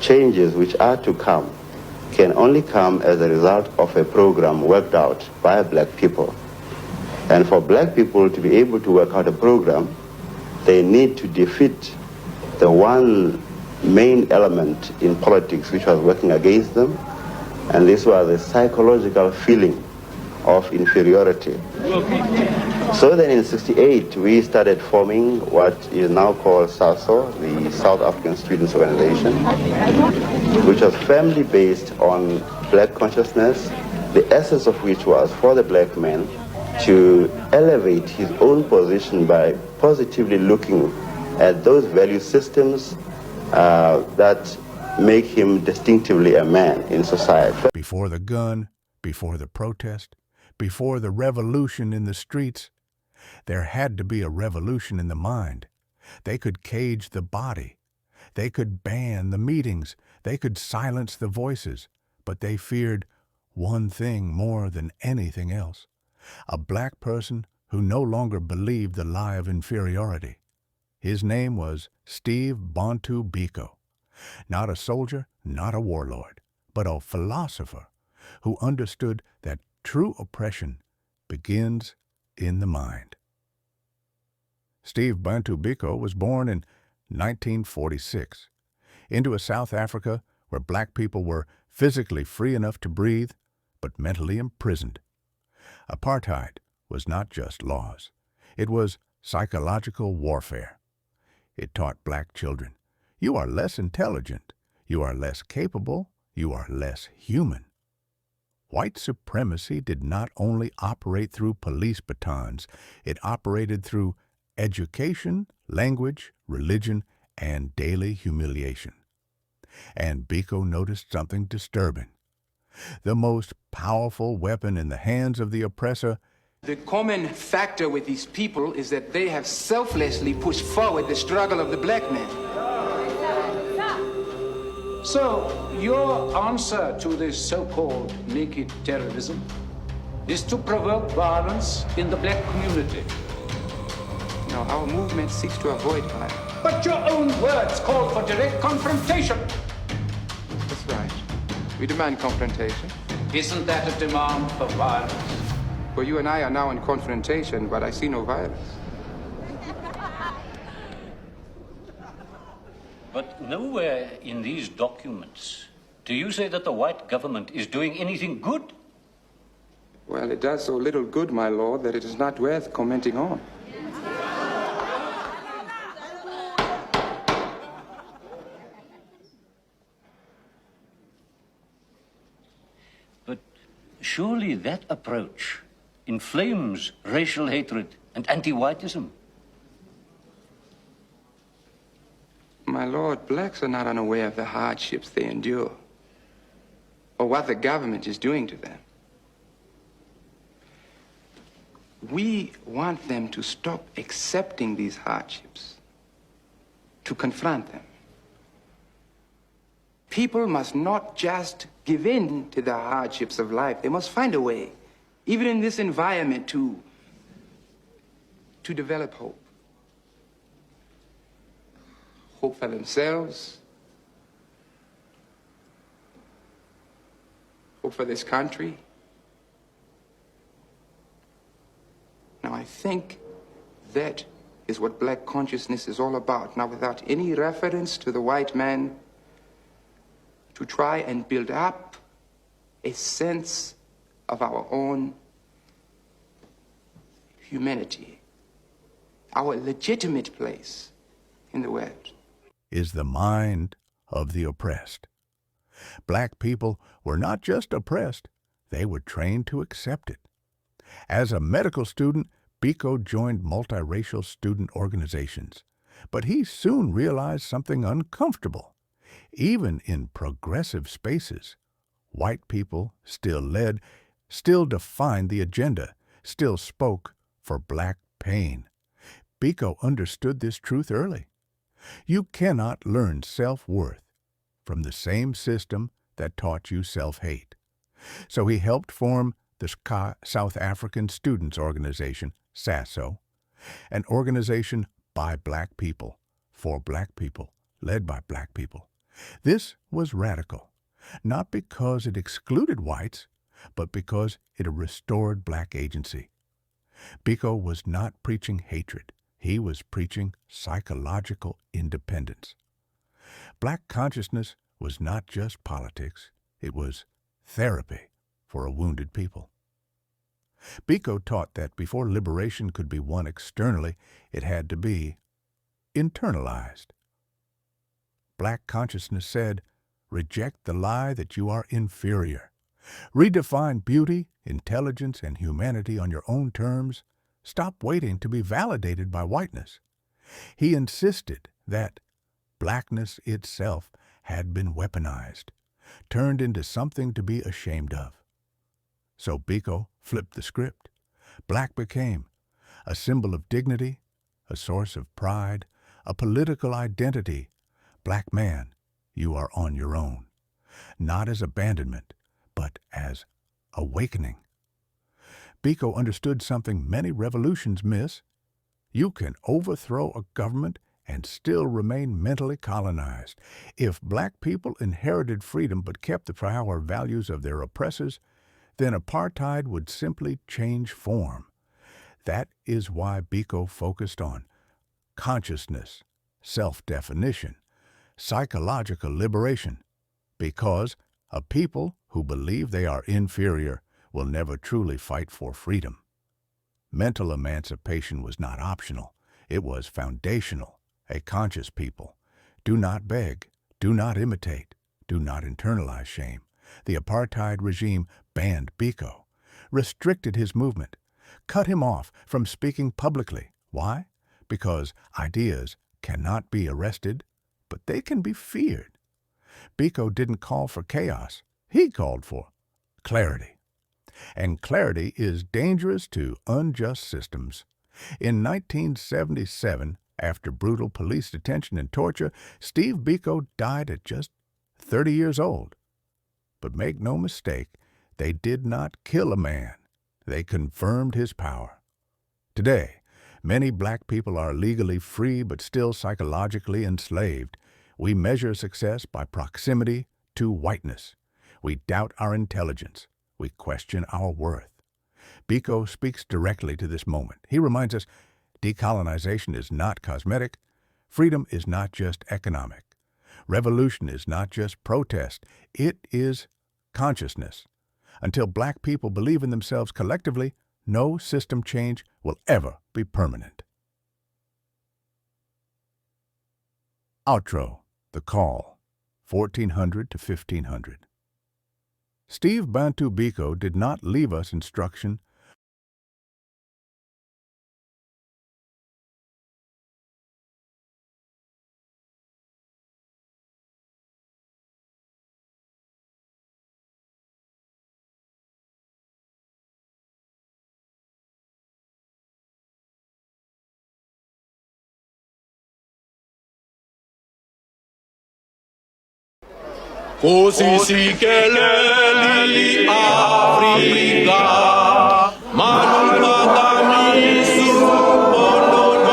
changes which are to come can only come as a result of a program worked out by black people. And for black people to be able to work out a program, they need to defeat the one main element in politics which was working against them, and this was the psychological feeling of inferiority. So then in '68, we started forming what is now called SASO, the South African Students Organization, which was firmly based on black consciousness, the essence of which was for the black man to elevate his own position by positively looking at those value systems that make him distinctively a man in society. Before the gun, before the protest, before the revolution in the streets, there had to be a revolution in the mind. They could cage the body. They could ban the meetings. They could silence the voices. But they feared one thing more than anything else: a black person who no longer believed the lie of inferiority. His name was Steve Bantu Biko. Not a soldier, not a warlord, but a philosopher who understood that true oppression begins in the mind. Steve Bantu Biko was born in 1946 into a South Africa where black people were physically free enough to breathe, but mentally imprisoned. Apartheid was not just laws. It was psychological warfare. It taught black children, you are less intelligent, you are less capable, you are less human. White supremacy did not only operate through police batons, it operated through education, language, religion, and daily humiliation. And Biko noticed something disturbing. The most powerful weapon in the hands of the oppressor. The common factor with these people is that they have selflessly pushed forward the struggle of the black man. So, your answer to this so-called naked terrorism is to provoke violence in the black community. No, our movement seeks to avoid violence. But your own words call for direct confrontation. That's right. We demand confrontation. Isn't that a demand for violence? Well, you and I are now in confrontation, but I see no violence. But nowhere in these documents do you say that the white government is doing anything good? Well, it does so little good, my lord, that it is not worth commenting on. But surely that approach inflames racial hatred and anti-whiteism. My lord, blacks are not unaware of the hardships they endure or what the government is doing to them. We want them to stop accepting these hardships, to confront them. People must not just give in to the hardships of life. They must find a way, even in this environment, to develop hope. Hope for themselves, hope for this country. Now, I think that is what black consciousness is all about. Now, without any reference to the white man, to try and build up a sense of our own humanity, our legitimate place in the world. Is the mind of the oppressed. Black people were not just oppressed, they were trained to accept it. As a medical student, Biko joined multiracial student organizations, but he soon realized something uncomfortable. Even in progressive spaces, white people still led, still defined the agenda, still spoke for black pain. Biko understood this truth early. You cannot learn self-worth from the same system that taught you self-hate. So he helped form the South African Students Organization, SASO, an organization by black people, for black people, led by black people. This was radical, not because it excluded whites, but because it restored black agency. Biko was not preaching hatred. He was preaching psychological independence. Black consciousness was not just politics. It was therapy for a wounded people. Biko taught that before liberation could be won externally, it had to be internalized. Black consciousness said, reject the lie that you are inferior. Redefine beauty, intelligence, and humanity on your own terms. Stop waiting to be validated by whiteness. He insisted that blackness itself had been weaponized, turned into something to be ashamed of. So Biko flipped the script. Black became a symbol of dignity, a source of pride, a political identity. Black man, you are on your own. Not as abandonment, but as awakening. Biko understood something many revolutions miss. You can overthrow a government and still remain mentally colonized. If black people inherited freedom but kept the power values of their oppressors, then apartheid would simply change form. That is why Biko focused on consciousness, self-definition, psychological liberation, because a people who believe they are inferior will never truly fight for freedom. Mental emancipation was not optional. It was foundational. A conscious people do not beg, do not imitate, do not internalize shame. The apartheid regime banned Biko, restricted his movement, cut him off from speaking publicly. Why? Because ideas cannot be arrested, but they can be feared. Biko didn't call for chaos. He called for clarity. And clarity is dangerous to unjust systems. In 1977, after brutal police detention and torture, Steve Biko died at just 30 years old. But make no mistake, they did not kill a man. They confirmed his power. Today, many black people are legally free but still psychologically enslaved. We measure success by proximity to whiteness. We doubt our intelligence. We question our worth. Biko speaks directly to this moment. He reminds us, decolonization is not cosmetic. Freedom is not just economic. Revolution is not just protest. It is consciousness. Until black people believe in themselves collectively, no system change will ever be permanent. Outro, The Call, 1400 to 1500. Steve Bantu Biko did not leave us instruction Così che lei Africa, manipatami su pononaio.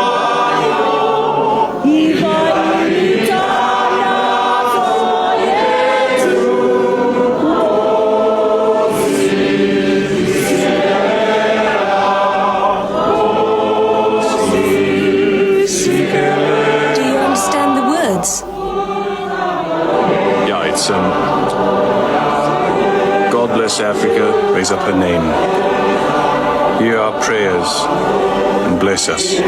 Do you understand the words? God bless Africa, raise up her name. Hear our prayers and bless us.